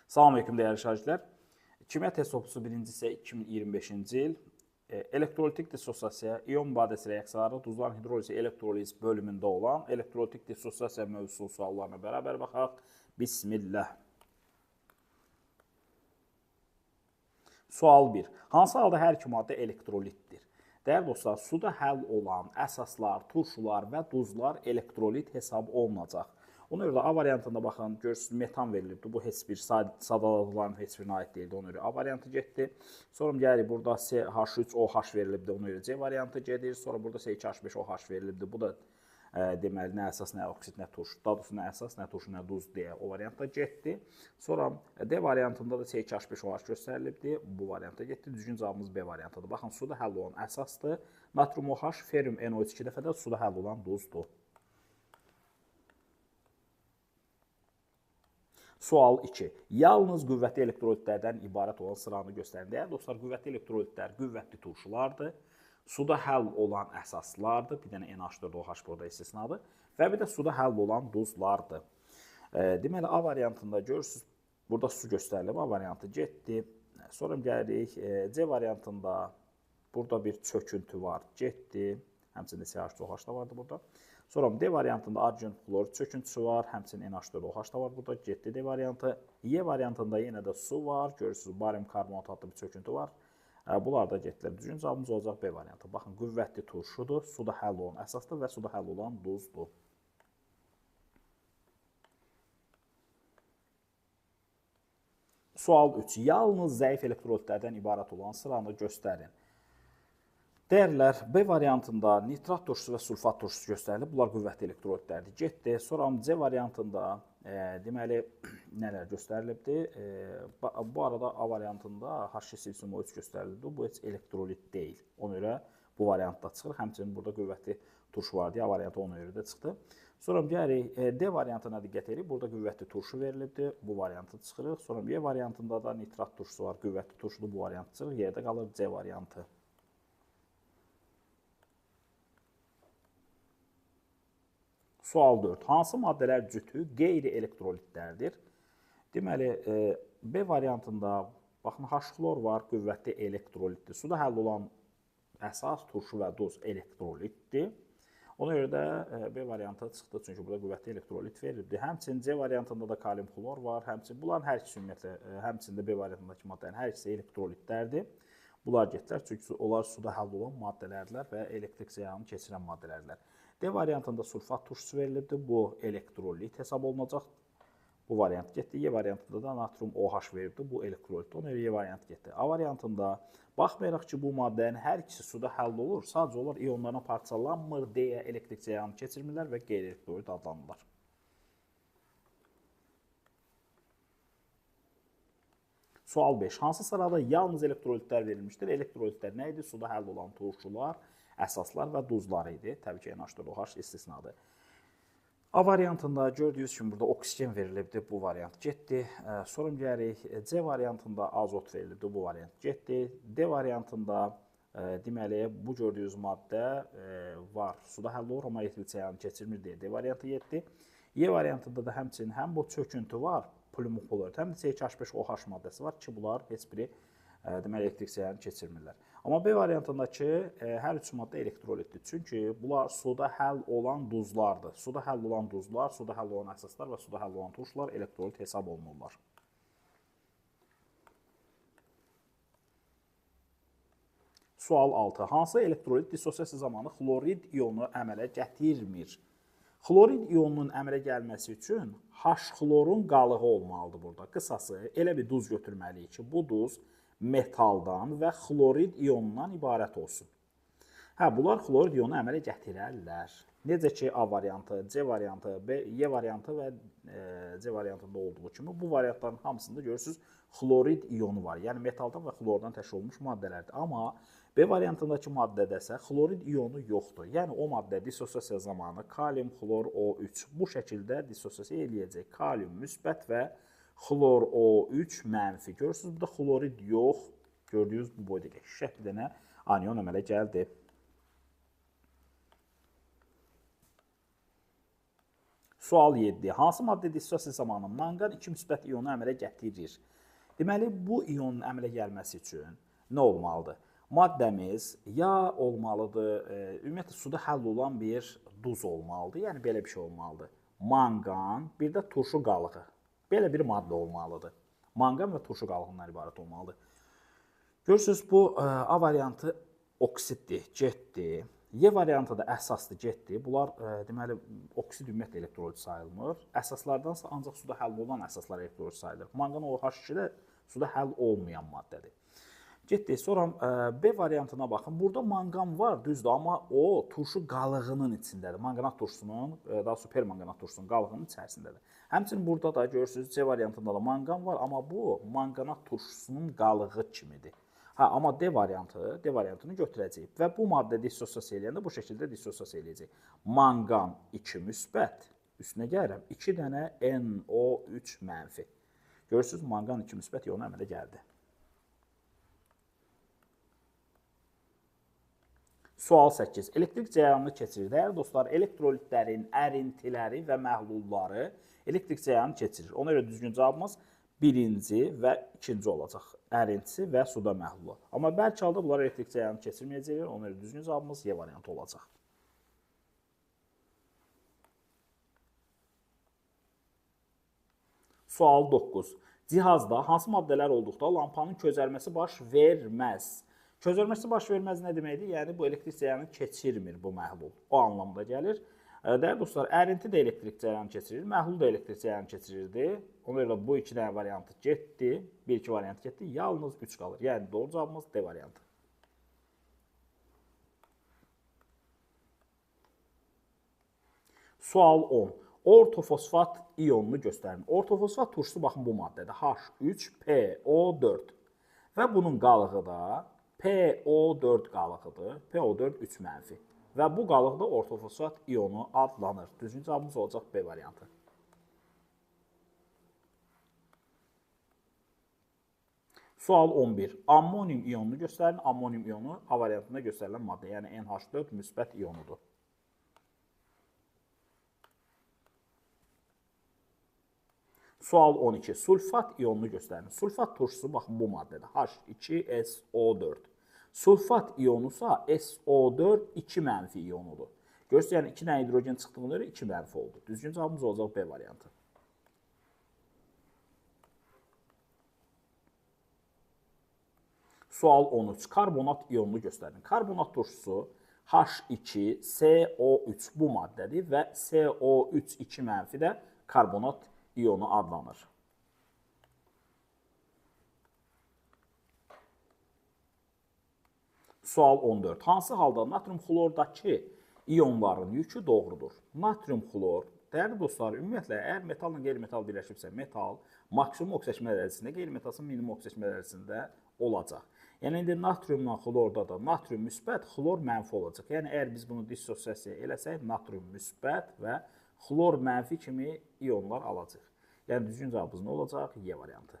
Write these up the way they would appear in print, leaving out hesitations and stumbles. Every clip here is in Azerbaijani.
Salam aleyküm dəyərli şagirdlər. Kimya test toplusu 1-ci hissə 2025-ci il elektrolitik dissosiasiya, ion mübadiləsi reaksiyaları, duzların hidrolizi, elektroliz bölümündə olan elektrolitik dissosiasiya mövzusu suallarına bərabər baxaq. Bismillah. Sual 1. Hansı halda hər iki maddə elektrolitdir? Dəyərli dostlar, suda həll olan əsaslar, turşular və duzlar elektrolit hesab olunacaq. Ona görə də A variantında baxın, görürsünüz, metan verilibdir. Bu heç bir sadaladıqların heç birinə aid deyildi. Ona görə A variantı getdi. Sonra gəlirik, burada CH3OH verilibdir. Ona görə C variantı gedir. Sonra burada C2H5OH verilibdir. Bu da deməli, nə əsas, nə oksid, nə turş. Daha doğrusu nə əsas, nə turş, nə duz deyə o variantda getdi. Sonra D variantında da C2H5OH göstərilibdir. Bu variantda getdi. Düzgün cavabımız B variantıdır. Baxın, suda həll olan əsasdır. Natrium OH, ferium NO3 2 dəfə də suda həll olan duzdur. Sual 2. Yalnız qüvvətli elektrolitlərdən ibarət olan sıranı göstərin. Dəyərli dostlar, qüvvətli elektrolitlər qüvvətli turşulardır. Suda həll olan əsaslardır. Bir dənə NH4OH burada istisnadır. Və bir də suda həll olan duzlardır. Deməli, A variantında görürsünüz, burada su göstərilib. A variantı getdi. Sonra gəlirik. C variantında burada bir çöküntü var. Getdi. Həmçində CH2OH da vardı burada. Sonra D variantında argon klorid çöküntüsü var. Həmçinin NH4OH da var burada. Getdi D variantı. Y variantında yenə də su var. Görürsünüz, barium karbonat adlı bir çöküntü var. Bunlar da getdilər. Düzgün cavabımız olacaq B variantı. Baxın, qüvvətli turşudur. Suda həll olan əsasdır və suda həll olan duzdur. Sual 3. Yalnız zəif elektrolitlərdən ibarət olan sıranı göstərin. Dəyərlər, B variantında nitrat turşusu və sulfat turşusu göstərilib. Bunlar qüvvətli elektrolitlərdir. Getdi. Sonra C variantında deməli, nələr göstərilibdir? Bu arada A variantında H2SiO3 göstərilibdir. Bu heç elektrolit deyil. Ona görə bu variantda çıxır. Həmçinin burada qüvvətli turşu var deyə A variantı ona görə də çıxdı. Sonra gəlirik D variantına diqqət edirik. Burada qüvvətli turşu verilibdir. Bu variantı çıxırıq. Sonra Y variantında da nitrat turşusu var. Qüvvətli turşulu bu variantı çıxırıq. Yerdə qalır C variantı. Sual 4. Hansı maddələr cütü qeyri-elektrolitlərdir? Deməli, B variantında baxın, H-xlor var, qüvvətli elektrolitdir. Suda həll olan əsas turşu və duz elektrolitdir. Ona görə də B variantı çıxdı, çünki burada qüvvətli elektrolit verilibdir. Həmçinin C variantında da kalium xlor var. Bunların hər ikisi ümumiyyətlə, həmçinin də B variantındakı maddələrin hər ikisi elektrolitlərdir. Bunlar getdilər, çünki onlar suda həll olan maddələrdirlər və elektrik ziyanını keçirən maddələrdirlər. D variantında sulfat turşusu verilibdir. Bu elektrolit hesab olunacaq. Bu variant getdi. Y variantında da natrium OH verilibdir. Bu elektrolit. Ona görə Y variantı getdi. A variantında baxmayaraq ki, bu maddənin hər ikisi suda həll olur, sadəcə onlar ionlarına parçalanmır deyə elektrik ziyanını keçirmirlər və qeyri-elektrolit adlanırlar. Sual 5. Hansı sırada yalnız elektrolitlər verilmişdir? Elektrolitlər nə idi? Suda həll olan turşular, əsaslar və duzlar idi. Təbii ki, NH4OH istisnadır. A variantında gördüyünüz kimi burada oksigen verilibdir. Bu variant getdi. Sonra gəlirik. C variantında azot verilibdir. Bu variant getdi. D variantında deməli, bu gördüyünüz maddə var. Suda həll olur, amma elektrik ziyanını keçirmir deyə D variantı getdi. Y variantında da həmçinin həm bu çöküntü var, polimer klorid, həm də C2H5OH maddəsi var ki, bunlar heç biri deməli, elektrik ziyanını keçirmirlər. Amma B variantındakı hər üç maddə elektrolitdir. Çünki bunlar suda həll olan duzlardır. Suda həll olan duzlar, suda həll olan əsaslar və suda həll olan turşular elektrolit hesab olunurlar. Sual 6. Hansı elektrolit dissosiasiya zamanı xlorid ionu əmələ gətirmir? Xlorid ionunun əmələ gəlməsi üçün H-xlorun qalığı olmalıdır burada. Qısası elə bir duz götürməliyik ki, bu duz metaldan və xlorid ionundan ibarət olsun. Bunlar xlorid ionu əmələ gətirərlər. Necə ki, A variantı, C variantı, Y variantı və C variantında olduğu kimi bu variantların hamısında görürsünüz xlorid ionu var. Yəni, metaldan və xlordan təşkil olunmuş maddələrdir. Amma B variantındakı maddədə isə xlorid ionu yoxdur. Yəni, o maddə dissosiasiya zamanı kalium xlor O3 bu şəkildə dissosiasiya eləyəcək. Kalium müsbət və xlor O3 mənfi. Görürsünüz, burada xlorid yox. Gördüyünüz bu boydakı şəkil dənə anion əmələ gəldi. Sual 7. Hansı maddə dissosiasiya zamanı manqan 2 müsbət ionu əmələ gətirir? Deməli, bu ionun əmələ gəlməsi üçün nə olmalıdır? Maddəmiz ya olmalıdır, ümumiyyətlə suda həll olan bir duz olmalıdır, yəni belə bir şey olmalıdır. Manqan, bir də turşu qalığı. Belə bir maddə olmalıdır. Manqan və turşu qalığından ibarət olmalıdır. Görürsünüz, bu A variantı oksiddir, getdir. Y variantı da əsasdır, getdir. Bunlar deməli oksid ümumiyyətlə elektrolit sayılmır. Əsaslardansa ancaq suda həll olan əsaslar elektrolit sayılır. Manqan OH2 də suda həll olmayan maddədir. Getdik. Sonra B variantına baxın. Burada manqan var, düzdür, amma o turşu qalığının içindədir. Manqanat turşusunun, daha supermanqanat turşusunun qalığının içərisindədir. Həmçinin burada da görürsünüz C variantında da manqan var, amma bu manqanat turşusunun qalığı kimidir. Amma D variantını götürəcəyik və bu maddə dissosiasiya eləyəndə bu şəkildə dissosiasiya eləyəcək. Manqan 2 müsbət, üstünə gəlirəm 2 dənə NO3 mənfi. Görürsünüz, manqan 2 müsbət ionu əmələ gəldi. Sual 8. Elektrik cərəyanını keçirir. Dəyərli dostlar, elektrolitlərin ərintiləri və məhlulları elektrik cərəyanını keçirir. Ona görə düzgün cavabımız birinci və ikinci olacaq. Ərintisi və suda məhlulu. Amma bəlkə halda bunlar elektrik cərəyanını keçirməyəcəklər. Ona görə düzgün cavabımız Y variantı olacaq. Sual 9. Cihazda hansı maddələr olduqda lampanın közərməsi baş verməz? Közərməsi baş verməz nə deməkdir? Yəni, bu elektrik cərəyanını keçirmir bu məhlul. O anlamda gəlir. Dəyərli dostlar, ərinti də elektrik cərəyanını keçirir, məhlul da elektrik cərəyanını keçirirdi. Ona görə bu iki dənə variantı getdi, 1-2 variantı getdi, yalnız 3 qalır. Yəni, doğru cavabımız D variantı. Sual 10. Ortofosfat ionunu göstərin. Ortofosfat turşusu, baxın, bu maddədir. H3PO4 və bunun qalığı da PO4 qalığıdır. PO4 3 mənfi. Və bu qalıq da ortofosfat ionu adlanır. Düzgün cavabımız olacaq B variantı. Sual 11. Ammonium ionunu göstərin. Ammonium ionu A variantında göstərilən maddə, yəni NH4 müsbət ionudur. Sual 12. Sulfat ionunu göstərin. Sulfat turşusu, baxın, bu maddədir. H2SO4. Sulfat ionusa SO4 2 mənfi ionudur. Görürsünüz, yəni 2 dənə hidrogen çıxdığına görə 2 mənfi oldu. Düzgün cavabımız olacaq B variantı. Sual 13. Karbonat ionunu göstərin. Karbonat turşusu H2SO3 bu maddədir və SO3 2 mənfi də karbonat ionu adlanır. Sual 14. Hansı halda natrium xlordakı ionların yükü doğrudur? Natrium xlor, dəyərli dostlar, ümumiyyətlə, əgər metalla qeyri-metal birləşibsə, metal maksimum oksidaşma dərəcəsində, qeyri-metalsa minimum oksidaşma dərəcəsində olacaq. Yəni, indi natriumla xlorda da natrium müsbət, xlor mənfi olacaq. Yəni, əgər biz bunu dissosiasiya eləsək, natrium müsbət və xlor mənfi kimi ionlar alacaq. Yəni, düzgün cavabımız nə olacaq? Y variantı.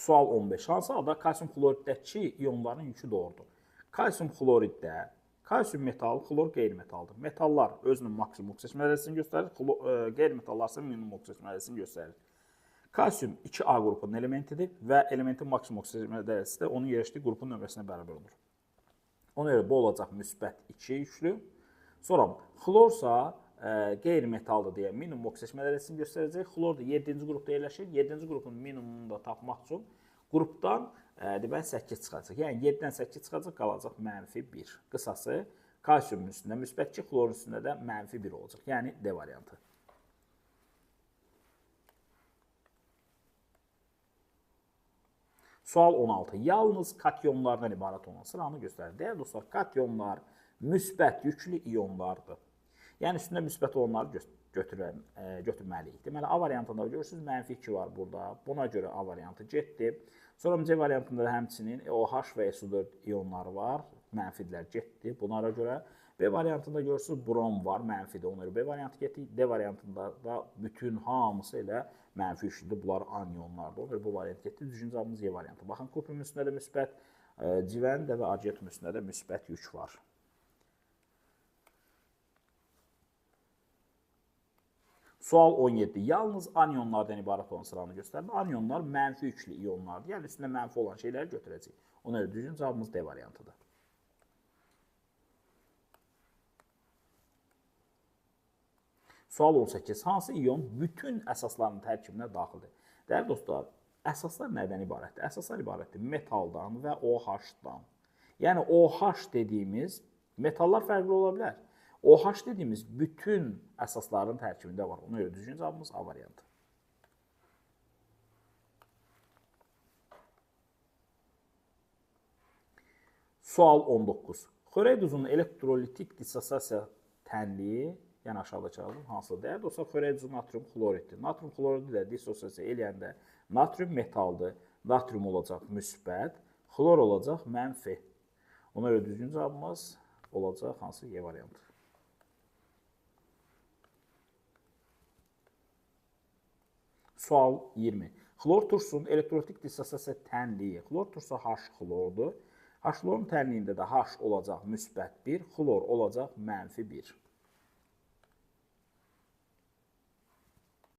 Sual 15. Hansı halda kalsium xloriddəki ionların yükü doğrudur? Kalsium xloriddə, kalsium metal, xlor qeyri-metaldır. Metallar özünün maksimum oksidaşma dərəcəsini göstərir, qeyri-metallar isə minimum oksidaşma dərəcəsini göstərir. Kalsium 2A qrupunun elementidir və elementin maksimum oksidaşma dərəcəsi də onun yerləşdiyi qrupun nömrəsinə bərabər olur. Ona görə bu olacaq müsbət 2 yüklü. Sonra xlorsa qeyri-metaldır deyə minimum oksidaşma dərəcəsini göstərəcək. Xlor da 7-ci qrupda yerləşir. 7-ci qrupun minimumunu da tapmaq üçün qrupdan deməli 8 çıxacaq. Yəni 7-dən 8 çıxacaq, qalacaq -1. Qısası kalsiumun üstündə müsbət 2, xlorun üstündə də -1 olacaq. Yəni D variantı. Sual 16. Yalnız katyonlardan ibarət olan sıranı göstərir. Dəyərli dostlar, katyonlar müsbət yüklü ionlardır. Yəni, üstündə müsbət olanları götürməliyik. Deməli, A variantında görürsünüz, -2 var burada. Buna görə A variantı getdi. Sonra C variantında da həmçinin OH və SO4 ionları var. Mənfidilər getdi bunlara görə. B variantında görürsünüz, brom var, mənfidir. Ona görə B variantı getdi. D variantında da bütün hamısı elə mənfi yüklüdür. Bunlar anionlardır. Ona görə bu variant getdi. Düzgün cavabımız Y variantı. Baxın, kuprimin üstündə də müsbət Civənin də və atom üstündə də müsbət yük var. Sual 17. Yalnız anyonlardan ibarət olan sıranı göstərin. Anyonlar mənfi yüklü iyonlardır. Yəni üstündə mənfi olan şeyləri götürəcəyik. Ona görə düzgün cavabımız D variantıdır. Sual 18. Hansı iyon bütün əsasların tərkibinə daxildir? Dəyərli dostlar, əsaslar nədən ibarətdir? Əsaslar ibarətdir metaldan və OH-dan. Yəni OH dediyimiz, metallar fərqli ola bilər. OH dediyimiz bütün əsasların tərkibində var. Ona görə düzgün cavabımız A variantı. Sual 19. Xörək duzunun elektrolitik dissosiasiya tənliyi, yəni aşağıda çağırdım, hansıdır? Dəyərli dostlar, xörək duzu natrium xloriddir. Natrium xloridi ilə dissosiasiya eləyəndə natrium metaldır, natrium olacaq müsbət, xlor olacaq mənfi. Ona görə düzgün cavabımız olacaq hansı Y variantı. Sual 20. Xlor turşusunun elektrolitik dissosiasiya tənliyi. Xlor turşusu H xlordur. H xlorun tənliyində də H olacaq müsbət 1, xlor olacaq mənfi 1.